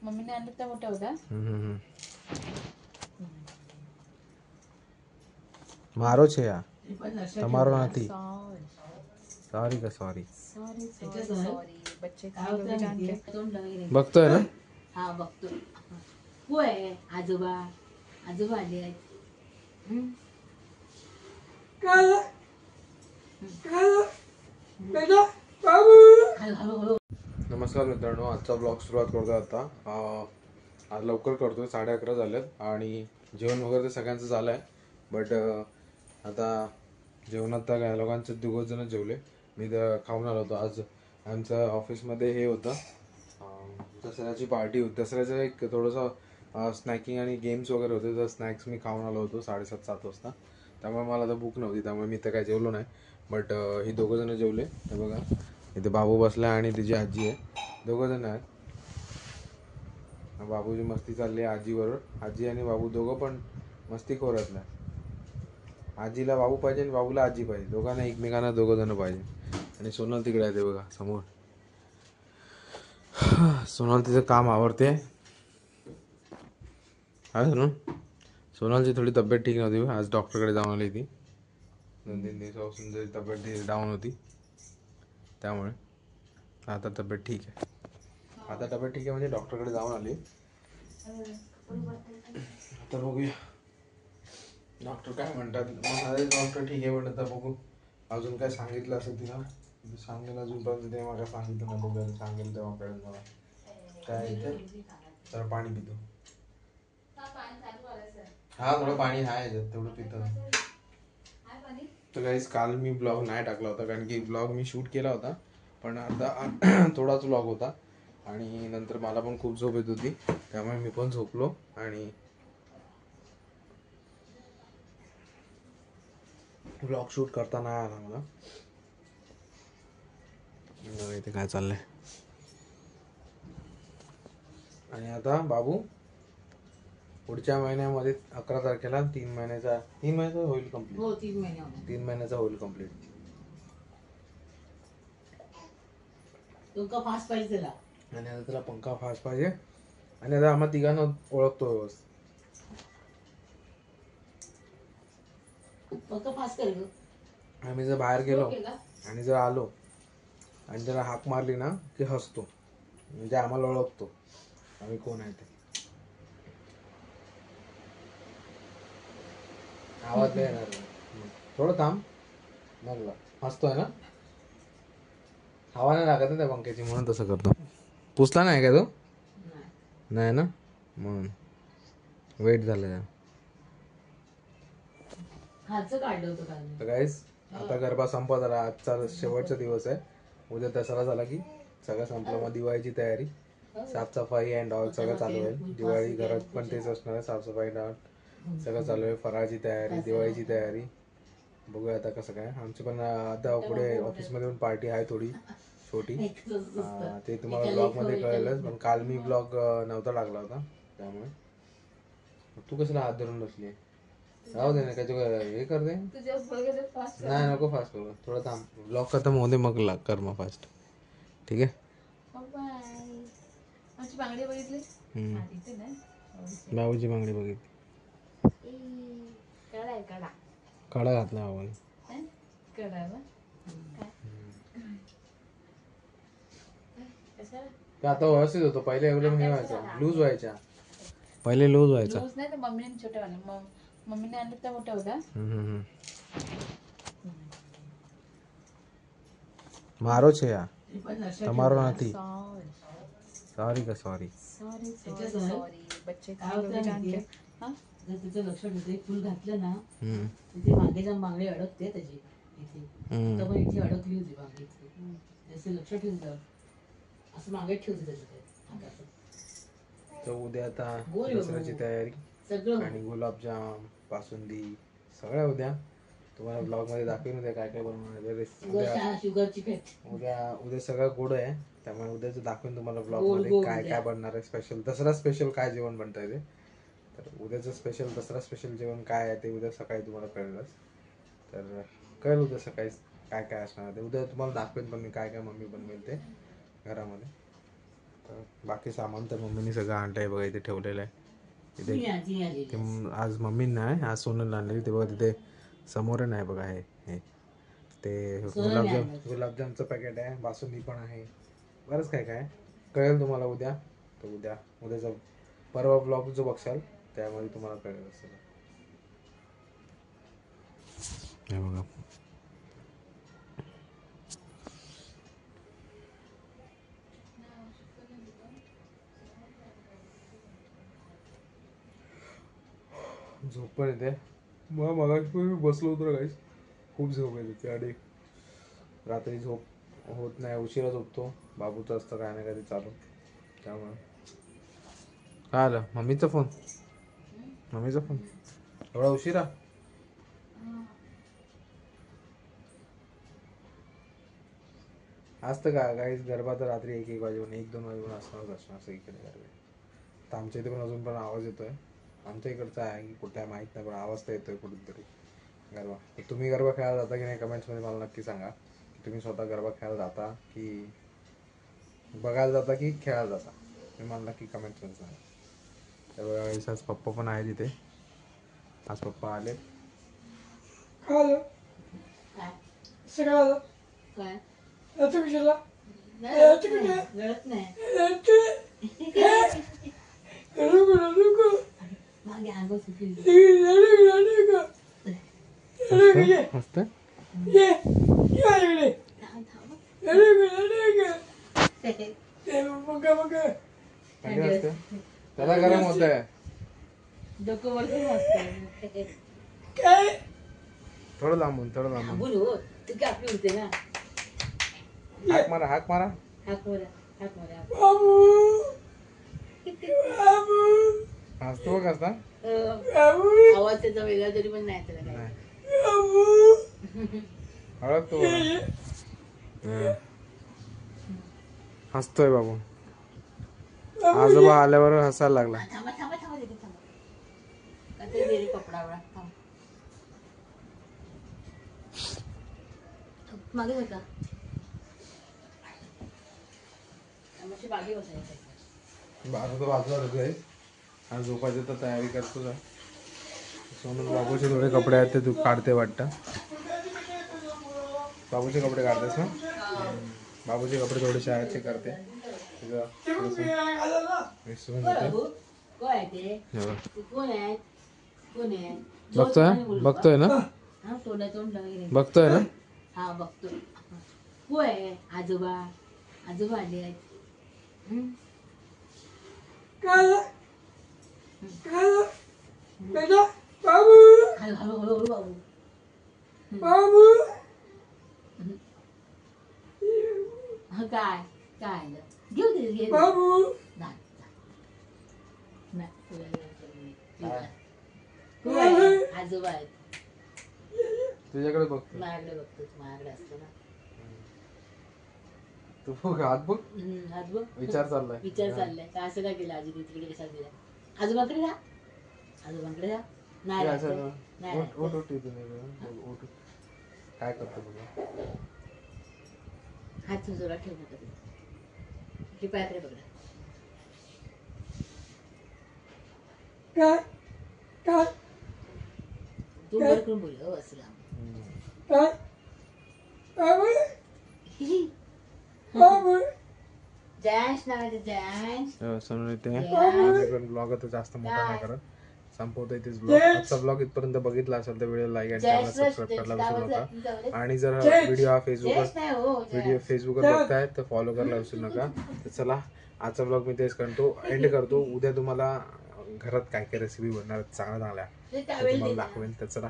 मम्मीने आणलं त्या मोठ्या होत्या. मारो छे या તમારો નથી सॉरी सॉरी का सॉरी सॉरी सॉरी बच्चे काय जान के बघतोय ना. हा बघतो. होय आजोबा आजोबा आले आहेत. नमस्कार मित्रांनो, आजचा ब्लॉग सुरुवात करतोय आता. आज लवकर करतोय, 11:30 झालेत आणि जेवण वगैरे तर सगळ्यांचं झालं आहे. बट आता जेवणात तर काय लोकांचे 2 जण जेवले. मी तर खाऊन आलो होतो. आज आमच्या ऑफिसमध्ये हे होतं, दसऱ्याची पार्टी होती. दसऱ्याचं एक थोडंसं स्नॅकिंग आणि गेम्स वगैरे होते. तर स्नॅक्स मी खाऊन आलो होतो 7:30 वाजता. त्यामुळे मला तर भूक नव्हती, त्यामुळे मी तर काय जेवलो नाही. बट ही 2 जण जेवले. हे बघा, इथे बाबू बसला आणि तिची आजी आहे. 2 जण आहेत. बाबूची मस्ती चालली आहे आजीबरोबर. आजी आणि बाबू दोघं पण मस्तीखोर आहेत ना. आजीला बाबू पाहिजे आणि बाबूला आजी पाहिजे. दोघांना एकमेकांना 2 जण पाहिजे. आणि सोनल तिकडे आहे, ते बघा समोर. सोनल तिचं काम आवडते. काय सोनल? सोनलची थोडी तब्येत ठीक नव्हती. आज डॉक्टरकडे जाऊन आली ती. 2-3 दिवसापासून जरी तब्येत डाऊन होती, त्यामुळे आता तब्येत ठीक आहे. आता तब्येत ठीक आहे म्हणजे डॉक्टरकडे जाऊन आली. आता बघूया डॉक्टर काय म्हणतात. डॉक्टर ठीक आहे म्हणतात. तर बघू अजून काय सांगितलं असेल तिला. सांगेल अजूनपर्यंत ते मला सांगितलं नाही. बघूया सांगेल तेव्हा कळेल मला. काय इथे तर पाणी पितो. हा थोडं पाणी आहे याच्यात, तेवढं पितो. तर गाईस, काल मी ब्लॉग नाही टाकला होता कारण की ब्लॉग मी शूट केला होता, पण आता थोडाच ब्लॉग होता आणि नंतर मला पण खूप झोप येत होती, त्यामुळे मी पण झोपलो आणि ब्लॉग शूट करता नाही आला मला. इथे काय चाललंय. आणि आता बाबू पुढच्या महिन्यामध्ये 11 तारखेला 3 महिन्याचा होईल कम्प्लीट. हो 3 महिने. 3 महिन्याचा होईल कम्प्लीट. तुमका फास्ट पाहिजे त्याला. आणि आता त्याला पंखा फास्ट पाहिजे. आणि आता आम्हा तिघांना ओळखतो व्यवस्थित. पंखा फास्ट कर. आम्ही जर बाहेर गेलो आणि जर आलो आणि जरा हाक मारली ना की हसतो, म्हणजे आम्हाला ओळखतो आम्ही कोण आहे ते. आवाज नाही येणार. थोडं थांब. मग हसतोय ना. हवा नाही लागत ना त्या पंख्याची, म्हणून तसं करतो. पुसला नाही का तो? नाही ना, म्हणून वेट झालं. तर गाईस, आता गरबा संपत आला. आजचा शेवटचा दिवस आहे. उद्या दसरा झाला की सगळं संपलं. मग दिवाळीची तयारी, साफसफाई अँड ऑल सगळं चालू होईल. दिवाळी घरात पण तेच असणार आहे, साफसफाई अँड ऑल सगळं चालू आहे. फराळाची तयारी, दिवाळीची तयारी. बघूया आता कसं काय. आमची पण आता पुढे ऑफिसमध्ये पण पार्टी आहे थोडी छोटी. ते तुम्हाला ब्लॉगमध्ये कळेलच, पण काल मी ब्लॉग नव्हता टाकला होता त्यामुळे. तू कशाला हात धरून बसली? राहू दे ना, काय हे करते. नाही नको फास्ट करू, थोडं थांब. ब्लॉग खतम होऊ दे मग कर मग फास्ट. ठीक आहे. बांगडी बघितली. बाबूची बांगडी बघितली. काढा घातला बाबाने. आता व्यवस्थित होतो. पहिले एवढं हे व्हायचं, लूज व्हायच्या. पहिले लूज व्हायचा. लूज नाही, तर मम्मीने छोट्या मम्मीने आणलं त्या मोठ्या होत्या. मारो छे या તમારો નથી सॉरी का सॉरी सॉरी सॉरी बच्चे काय जान के. जर तिचं लक्ष ठेवते, फुल घातलं ना तिथे मागे जाऊन बांगडी अडकते त्याची. इथे आता पण इथे अडकली होती बांगडी. जसं लक्ष ठेवतं असं मागे ठेवते त्याच्यात. तर उद्या आता दसऱ्याची तयारी सगळं आणि गुलाबजाम, बासुंदी सगळ्या उद्या तुम्हाला ब्लॉग मध्ये दाखवेन. उद्या काय काय बनवणार. शुगरची पेट. उद्या सगळं गोड आहे, त्यामुळे उद्याच दाखवेन तुम्हाला ब्लॉग मध्ये काय काय बनणार आहे. स्पेशल दसरा स्पेशल काय जेवण बनतंय ते. तर उद्याचं स्पेशल दसरा स्पेशल जेवण काय आहे ते उद्या सकाळी तुम्हाला कळेलच. तर कळेल उद्या सकाळी काय काय असणार ते. उद्या तुम्हाला दाखवेन पण मी काय काय मम्मी बनवेल ते घरामध्ये. तर बाकी सामान तर मम्मीने सगळं आणलंय बघा, इथे ठेवलेलं आहे. इथे ते आज मम्मीने नाही, आज सोनल आणलेली. ते बघा तिथे समोर नाही बघा, हे ते गुलाबजामचं पॅकेट आहे, बासुंदी पण आहे, बरंच काय काय कळेल तुम्हाला उद्या. तर उद्याचा परवा ब्लॉग जो बघशाल त्यामध्ये तुम्हाला कळेल असेल. हे बघा झोप पण येते. मग मगाशी मी बसलो होतो गाईस, खूप झोप येते आणि रात्री झोप होत नाही, उशिरा झोपतो. बाबूचं असतं काय ना काय ते चालू, त्यामुळे. काय आलं? मम्मीचा फोन एवढा उशिरा? असतं का गाईस? गरबा तर रात्री 1-1 वाजेपर्यंत, 1-2 वाजेपर्यंत असणार असं इकडे गरबा. तर आमच्या इथे पण अजून पण आवाज येतोय. आमच्या इकडचा आहे की कुठे आहे माहीत नाही, पण आवाज तर येतोय कुठून तरी गरबा. तुम्ही गरबा खेळायला जाता की नाही कमेंट्समध्ये मला नक्की सांगा. तुम्ही स्वतः गरबा खेळायला जाता की बघायला जाता की खेळायला जाता, तुम्ही मला नक्की कमेंट्समध्ये सांगा. त्यावेळेस आज पप्पा पण आहे तिथे. आज पप्पा आले. त्याला गरम होत आहे. थोडं लांबून हाक मारा. हसतो बघ असता. आवाज त्याचा वेगळा तरी पण नाही त्याला काय. ओळखतो हसतोय बाबू. आजोबा आल्यावर हसायला लागला. मागे होता बागे बाजूला आज झोपायची तर तयारी करतो. सोनल बाबूचे थोडे कपडे आहेत ते तू काढते वाटतं. बाबूचे कपडे काढतेस ना? बाबूचे कपडे थोडेसे आहेत ते करते. बघतोय ना? हा बघतोय. को आहे? आजोबा आले आहेत. हळूहळू बाबू. काय घेऊ दे आजोबा आहेत. तुझ्याकडे बघतो, माझ्याकडे बघतो. माझ्याकडे असतो ना. तू बघ हात बघ. विचार चाललाय का असं काय केलं? आजी तिकडे कशा दिला? आजोबाकडे जा. नाही काय करतो बघा. हात जोरात ठेवू नका. पायाकडे बघा. तू वर करून बोल. असं ब्लॉग आता जास्त मोठा नाही करत, संपवतोय तेच ब्लॉग. आजचा ब्लॉग इथपर्यंत बघितला असेल तर व्हिडिओ लाईक आणि चॅनल सबस्क्राईब करायला विसरू नका. आणि जर व्हिडिओ हा फेसबुकवर बघताय तर फॉलो करायला विसरू नका. तर चला आजचा ब्लॉग मी तेच एंड करतो. उद्या तुम्हाला घरात काय काय रेसिपी बनणार चांगल्या तुम्हाला दाखवेल. तर चला